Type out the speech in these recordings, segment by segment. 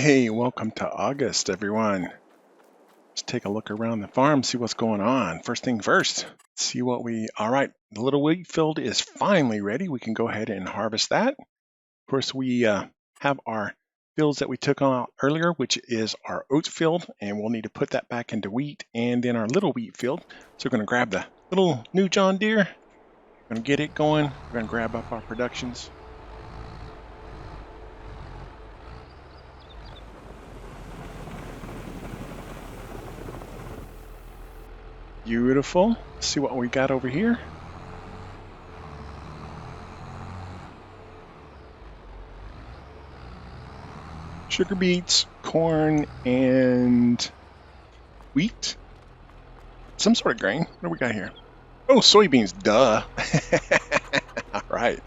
Hey, welcome to August, everyone. Let's take a look around the farm, see what's going on. First thing first, all right, the little wheat field is finally ready. We can go ahead and harvest that. Of course, we have our fields that we took on earlier, which is our oats field, and we'll need to put that back into wheat and then our little wheat field. So we're going to grab the little new John Deere, we're going to get it going. We're going to grab up our productions. Beautiful. Let's see what we got over here. Sugar beets, corn, and wheat. Some sort of grain. What do we got here? Oh, soybeans. Duh. All right.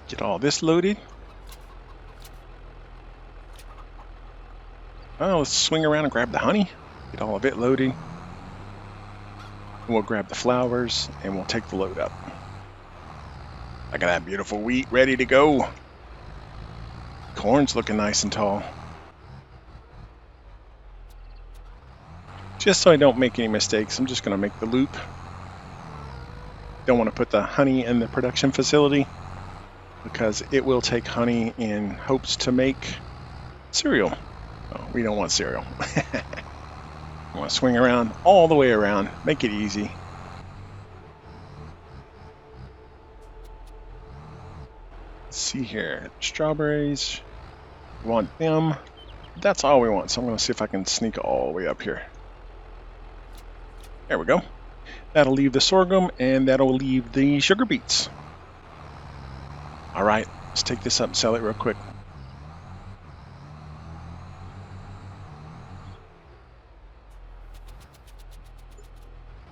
Get all this loaded. Oh, let's swing around and grab the honey. Get all of it loaded. And we'll grab the flowers and we'll take the load up. I got that beautiful wheat ready to go. Corn's looking nice and tall. Just so I don't make any mistakes, I'm just going to make the loop. Don't want to put the honey in the production facility because it will take honey in hopes to make cereal. Oh, we don't want cereal. I want to swing around all the way around, make it easy. Let's see here, strawberries, we want them. That's all we want, so I'm going to see if I can sneak all the way up here. There we go. That'll leave the sorghum and that'll leave the sugar beets. All right, let's take this up and sell it real quick.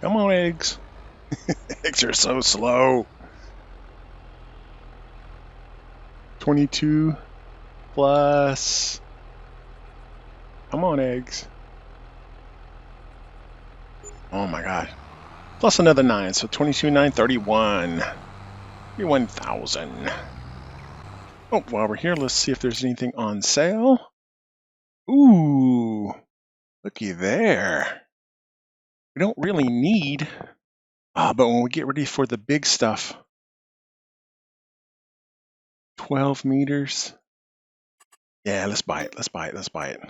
Come on, eggs. Eggs are so slow. 22 plus. Come on, eggs. Oh my God. Plus another 9, so 22, 9, 31. 31,000. Oh, while we're here, let's see if there's anything on sale. Ooh, looky there. We don't really need, but when we get ready for the big stuff, 12 meters. Yeah, let's buy it. Let's buy it. Let's buy it.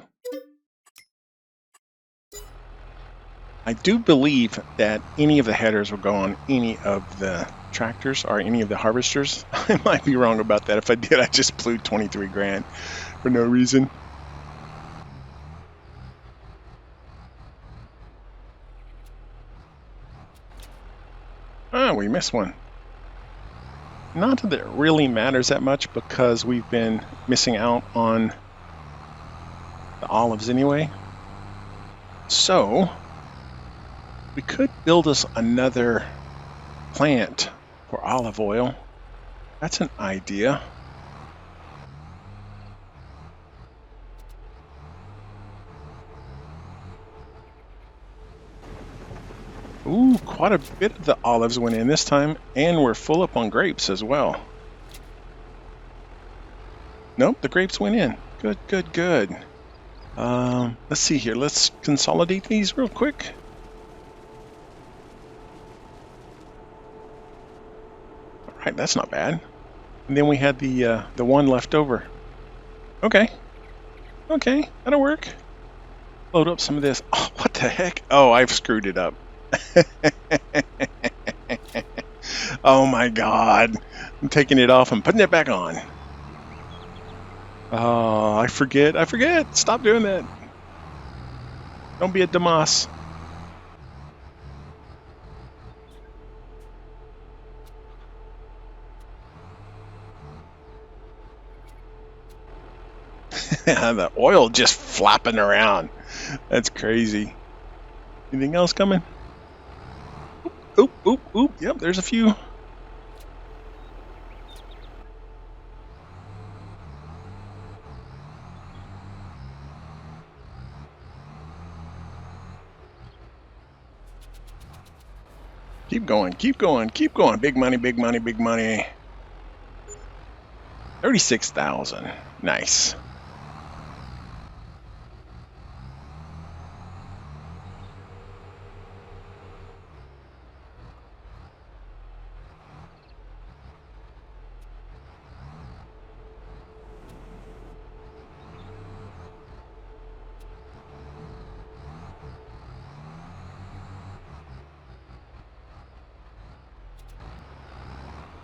I do believe that any of the headers will go on any of the tractors or any of the harvesters. I might be wrong about that. If I did, I just blew 23 grand for no reason. Ah, we missed one. Not that it really matters that much because we've been missing out on the olives anyway. So we could build us another plant for olive oil. That's an idea. Ooh, quite a bit of the olives went in this time, and we're full up on grapes as well. Nope, the grapes went in. Good, good, good. Let's see here. Let's consolidate these real quick. All right, that's not bad. And then we had the one left over. Okay, that'll work. Load up some of this. Oh, what the heck? Oh, I've screwed it up. Oh my God. I'm taking it off and putting it back on. Oh, I forget. Stop doing that. Don't be a Damas. The oil just flapping around. That's crazy. Anything else coming? Oop. Yep, there's a few. Keep going. Big money. 36,000. Nice.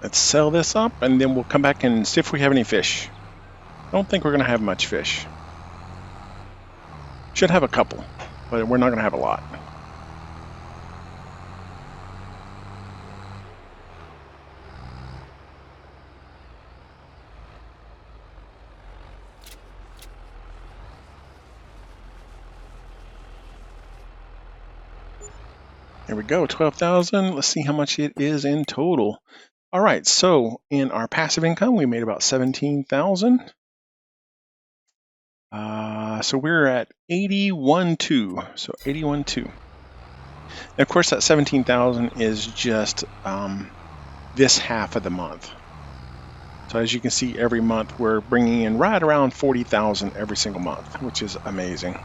Let's sell this up, and then we'll come back and see if we have any fish. I don't think we're going to have much fish. Should have a couple, but we're not going to have a lot. There we go, 12,000. Let's see how much it is in total. All right, so in our passive income, we made about 17,000. So we're at 81.2. So 81.2. And of course, that 17,000 is just this half of the month. So as you can see, every month we're bringing in right around 40,000 every single month, which is amazing.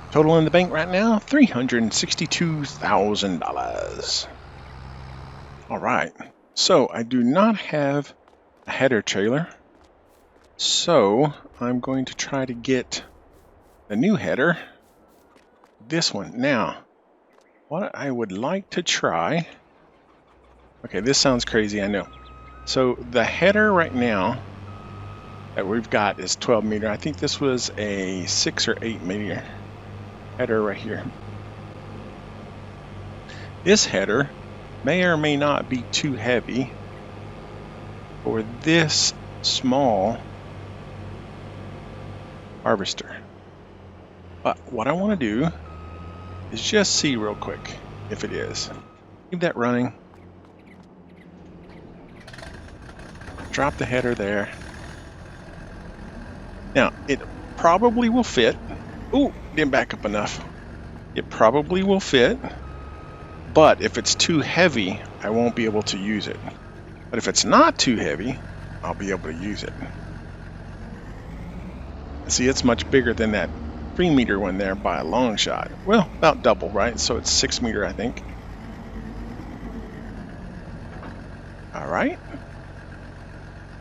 Total in the bank right now, $362,000. All right, so I do not have a header trailer, so I'm going to try to get the new header, this one. Now, what I would like to try, okay, this sounds crazy, I know. So the header right now that we've got is 12 meter. I think this was a 6 or 8 meter header right here. This header may or may not be too heavy for this small harvester. But what I want to do is just see real quick if it is. Keep that running. Drop the header there. Now, it probably will fit. Ooh, didn't back up enough. It probably will fit, but if it's too heavy, I won't be able to use it. But if it's not too heavy, I'll be able to use it. See, it's much bigger than that 3 meter one there by a long shot. Well, about double, right? So it's 6 meter, I think. All right.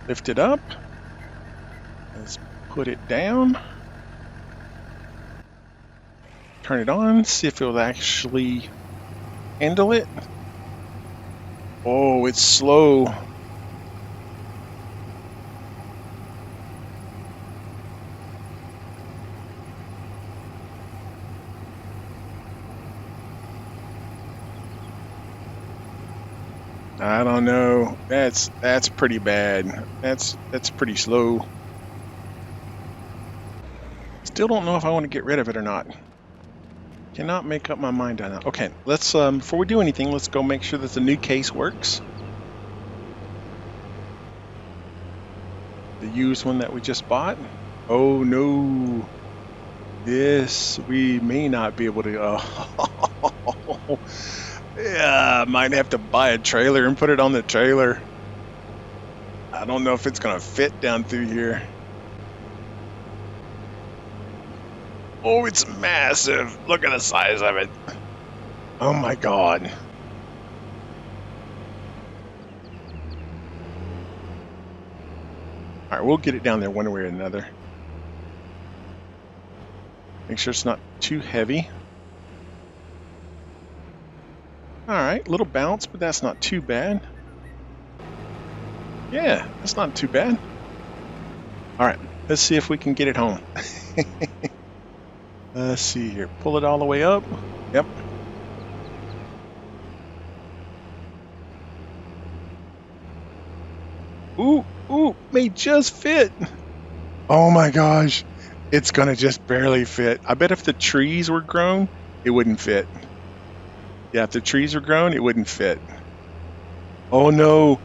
Lift it up. Let's put it down. Turn it on, see if it'll actually handle it. Oh, it's slow. I don't know. That's pretty bad. That's pretty slow. Still don't know if I want to get rid of it or not. Cannot make up my mind on that. Okay, let's before we do anything, let's go make sure that the new case works. The used one that we just bought. Oh no. This we may not be able to yeah, might have to buy a trailer and put it on the trailer. I don't know if it's gonna fit down through here. Oh, it's massive. Look at the size of it. Oh my God. All right, we'll get it down there one way or another. Make sure it's not too heavy. All right, little bounce, but that's not too bad. Yeah, that's not too bad. All right, let's see if we can get it home. Let's see here. Pull it all the way up. Yep. Ooh, may just fit. Oh my gosh. It's gonna just barely fit. I bet if the trees were grown, it wouldn't fit. Yeah, if the trees were grown, it wouldn't fit. Oh no.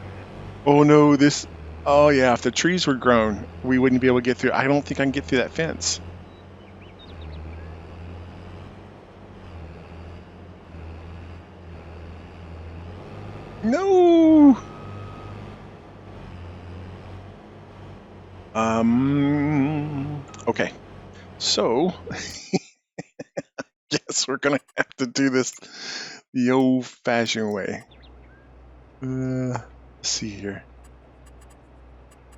Oh no, this... Oh yeah, if the trees were grown, we wouldn't be able to get through. I don't think I can get through that fence. No! Okay. So, guess we're gonna have to do this the old-fashioned way. Let's see here.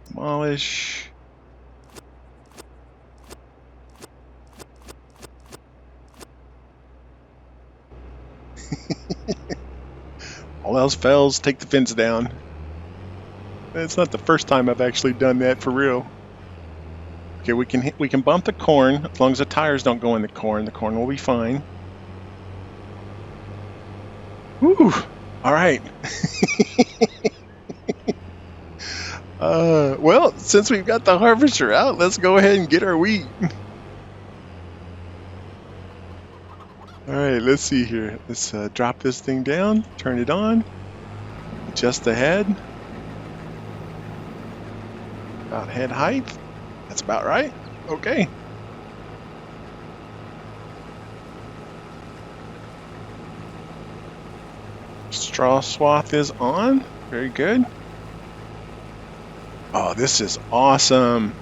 Demolish. All else fails, take the fence down. It's not the first time I've actually done that for real. Okay, we can bump the corn as long as the tires don't go in the corn. The corn will be fine. Woo! All right. Well, since we've got the harvester out, let's go ahead and get our wheat. All right, let's see here. Let's drop this thing down, turn it on, adjust the head. About head height. That's about right. Okay. Straw swath is on. Very good. Oh, this is awesome.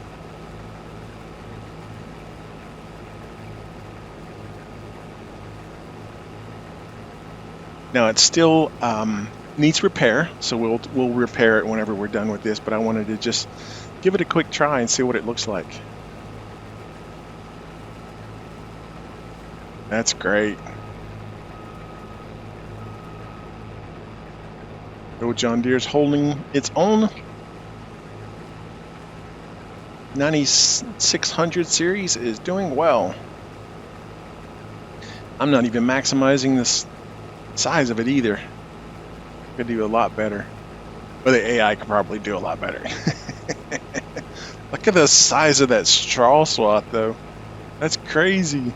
Now it still needs repair, so we'll repair it whenever we're done with this, but I wanted to just give it a quick try and see what it looks like. That's great. Old John Deere's holding its own. 9600 series is doing well. I'm not even maximizing this size of it either. Could do a lot better. But the AI could probably do a lot better. Look at the size of that straw swath though. That's crazy.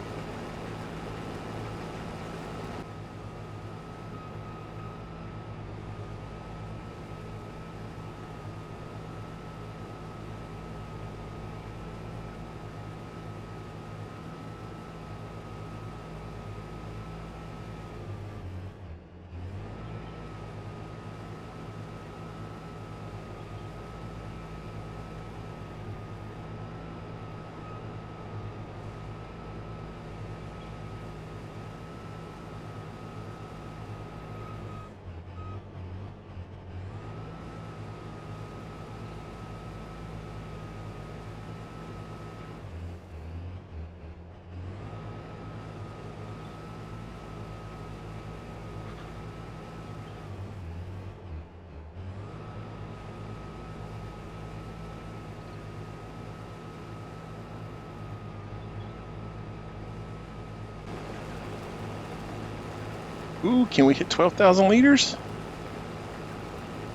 Ooh, can we hit 12,000 liters?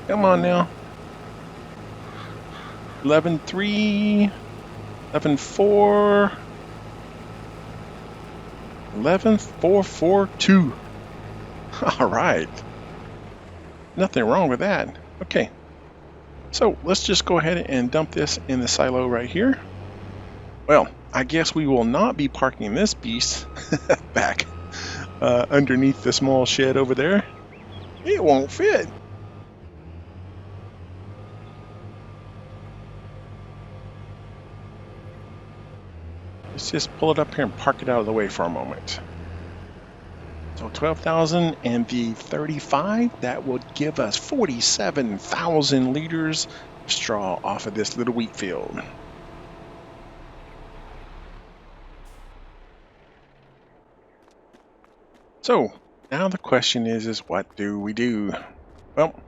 Come on now. 11.3, 11.4, 11.442. All right. Nothing wrong with that. Okay. So let's just go ahead and dump this in the silo right here. Well, I guess we will not be parking this beast back underneath the small shed over there. It won't fit. Let's just pull it up here and park it out of the way for a moment. So 12,000 and the 35, that would give us 47,000 liters of straw off of this little wheat field. So now the question is what do we do? Well,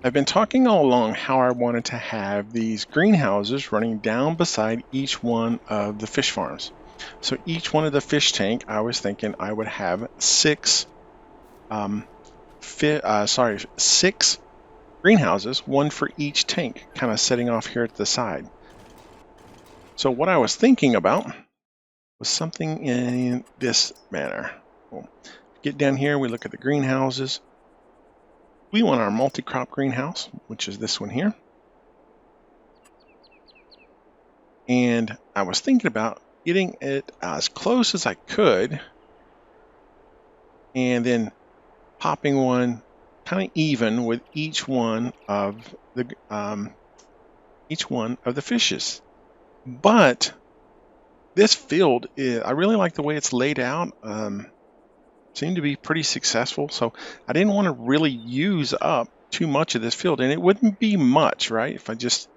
I've been talking all along how I wanted to have these greenhouses running down beside each one of the fish farms. So each one of the fish tank, I was thinking I would have six greenhouses, one for each tank, kind of setting off here at the side. So what I was thinking about was something in this manner. We'll get down here, we look at the greenhouses. We want our multi-crop greenhouse, which is this one here. And I was thinking about getting it as close as I could and then popping one kind of even with each one of the fishes. But this field, I really like the way it's laid out. Seemed to be pretty successful, so I didn't want to really use up too much of this field, and it wouldn't be much, right? If I just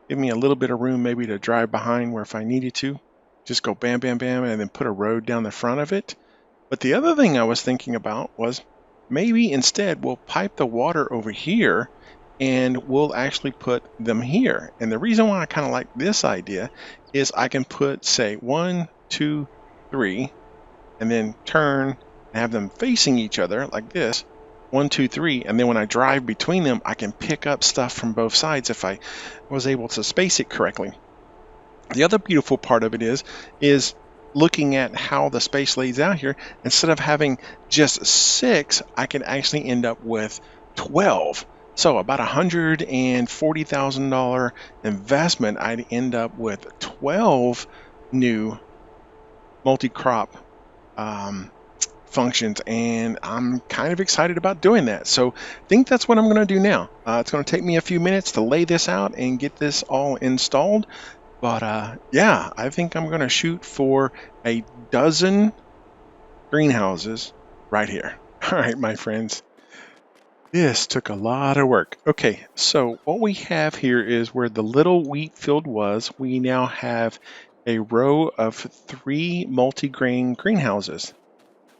give me a little bit of room maybe to drive behind where if I needed to, just go bam, bam, bam, and then put a road down the front of it. But the other thing I was thinking about was maybe instead we'll pipe the water over here and we'll actually put them here. And the reason why I kind of like this idea is I can put, say, 1, 2, 3, and then turn and have them facing each other like this. 1, 2, 3, and then when I drive between them, I can pick up stuff from both sides if I was able to space it correctly. The other beautiful part of it is looking at how the space lays out here. Instead of having just 6, I can actually end up with 12. So about $140,000 investment, I'd end up with 12 new multi-crop functions, and I'm kind of excited about doing that. So I think that's what I'm going to do now. It's going to take me a few minutes to lay this out and get this all installed. But yeah, I think I'm going to shoot for a dozen greenhouses right here. All right, my friends. This took a lot of work. Okay, so what we have here is where the little wheat field was, we now have a row of 3 multi-grain greenhouses.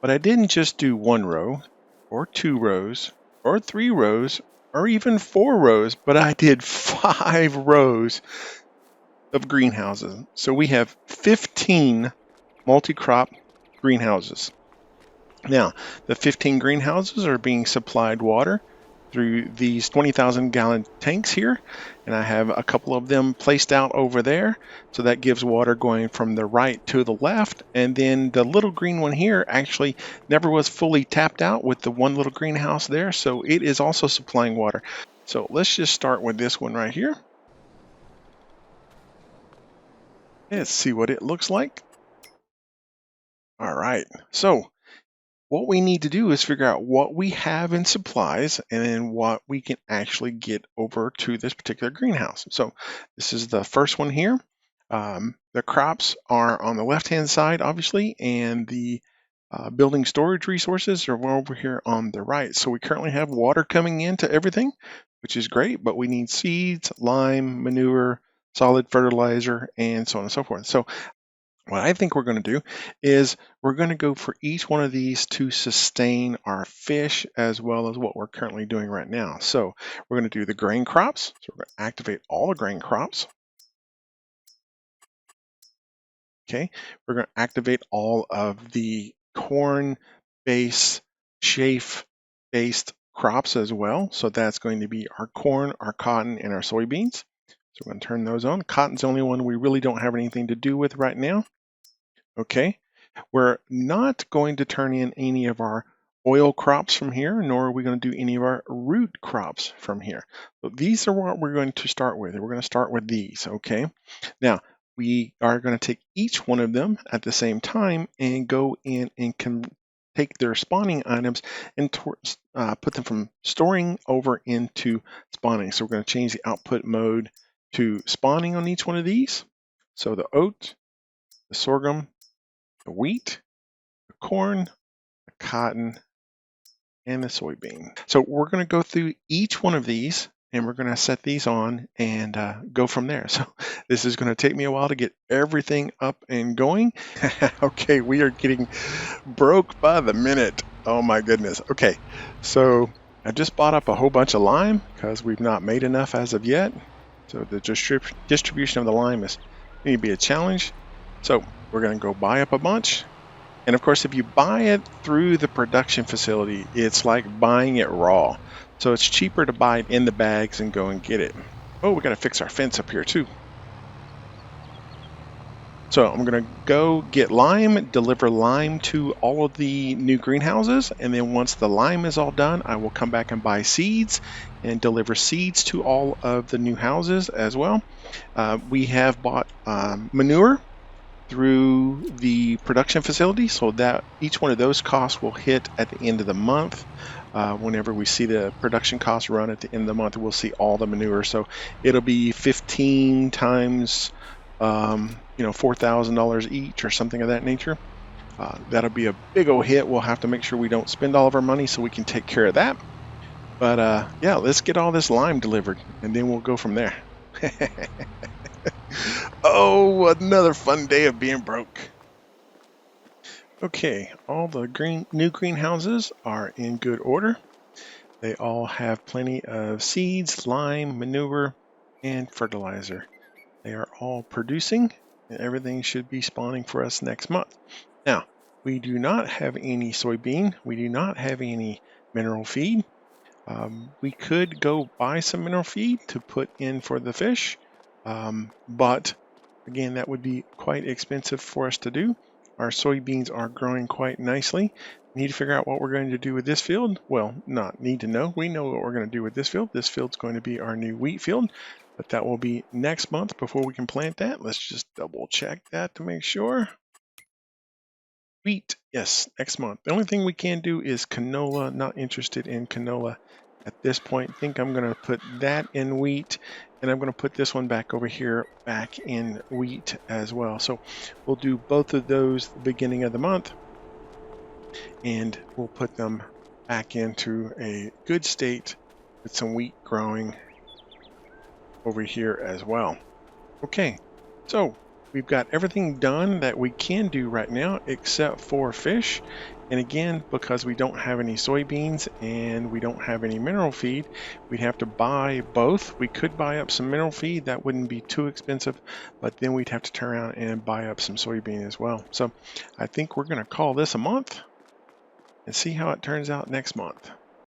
But I didn't just do 1 row, or 2 rows, or 3 rows, or even 4 rows, but I did 5 rows of greenhouses. So we have 15 multi-crop greenhouses. Now, the 15 greenhouses are being supplied water through these 20,000 gallon tanks here, and I have a couple of them placed out over there, so that gives water going from the right to the left. And then the little green one here actually never was fully tapped out with the one little greenhouse there, so it is also supplying water. So let's just start with this one right here. Let's see what it looks like. All right, so what we need to do is figure out what we have in supplies and then what we can actually get over to this particular greenhouse. So this is the first one here. The crops are on the left-hand side, obviously, and the building storage resources are over here on the right. So we currently have water coming into everything, which is great, but we need seeds, lime, manure, solid fertilizer, and so on and so forth. So what I think we're going to do is we're going to go for each one of these to sustain our fish as well as what we're currently doing right now. So we're going to do the grain crops. So we're going to activate all the grain crops. Okay, we're going to activate all of the corn-based, chaff-based crops as well. So that's going to be our corn, our cotton, and our soybeans. So we're going to turn those on. Cotton's the only one we really don't have anything to do with right now. Okay, we're not going to turn in any of our oil crops from here, nor are we going to do any of our root crops from here. So these are what we're going to start with. We're going to start with these, okay? Now, we are going to take each one of them at the same time and go in and take their spawning items and put them from storing over into spawning. So we're going to change the output mode to spawning on each one of these. So the oat, the sorghum, the wheat, the corn, the cotton, and the soybean. So we're going to go through each one of these and we're going to set these on and go from there. So this is going to take me a while to get everything up and going. Okay, we are getting broke by the minute. Oh my goodness. Okay, so I just bought up a whole bunch of lime because we've not made enough as of yet. So the distribution of the lime is going to be a challenge. So we're going to go buy up a bunch. And of course, if you buy it through the production facility, it's like buying it raw. So it's cheaper to buy it in the bags and go and get it. Oh, we got to fix our fence up here too. So I'm going to go get lime, deliver lime to all of the new greenhouses. And then once the lime is all done, I will come back and buy seeds and deliver seeds to all of the new houses as well. We have bought manure. through the production facility, so that each one of those costs will hit at the end of the month. Whenever we see the production costs run at the end of the month, we'll see all the manure. So it'll be 15 times, $4,000 each or something of that nature. That'll be a big old hit. We'll have to make sure we don't spend all of our money so we can take care of that. But yeah, let's get all this lime delivered and then we'll go from there. Oh, another fun day of being broke. Okay, all the new greenhouses are in good order. They all have plenty of seeds, lime, manure, and fertilizer. They are all producing, and everything should be spawning for us next month. Now, we do not have any soybean. We do not have any mineral feed. We could go buy some mineral feed to put in for the fish, but again, that would be quite expensive for us to do. Our soybeans are growing quite nicely. We need to figure out what we're going to do with this field. Well, not need to know. We know what we're going to do with this field. This field's going to be our new wheat field, but that will be next month before we can plant that. Let's just double check that to make sure. Wheat, yes, next month. The only thing we can do is canola. Not interested in canola at this point. I think I'm going to put that in wheat, and I'm going to put this one back over here back in wheat as well. So we'll do both of those the beginning of the month, and we'll put them back into a good state with some wheat growing over here as well. Okay, so we've got everything done that we can do right now except for fish. And again, because we don't have any soybeans and we don't have any mineral feed, we'd have to buy both. We could buy up some mineral feed. That wouldn't be too expensive, but then we'd have to turn around and buy up some soybean as well. So I think we're going to call this a month and see how it turns out next month.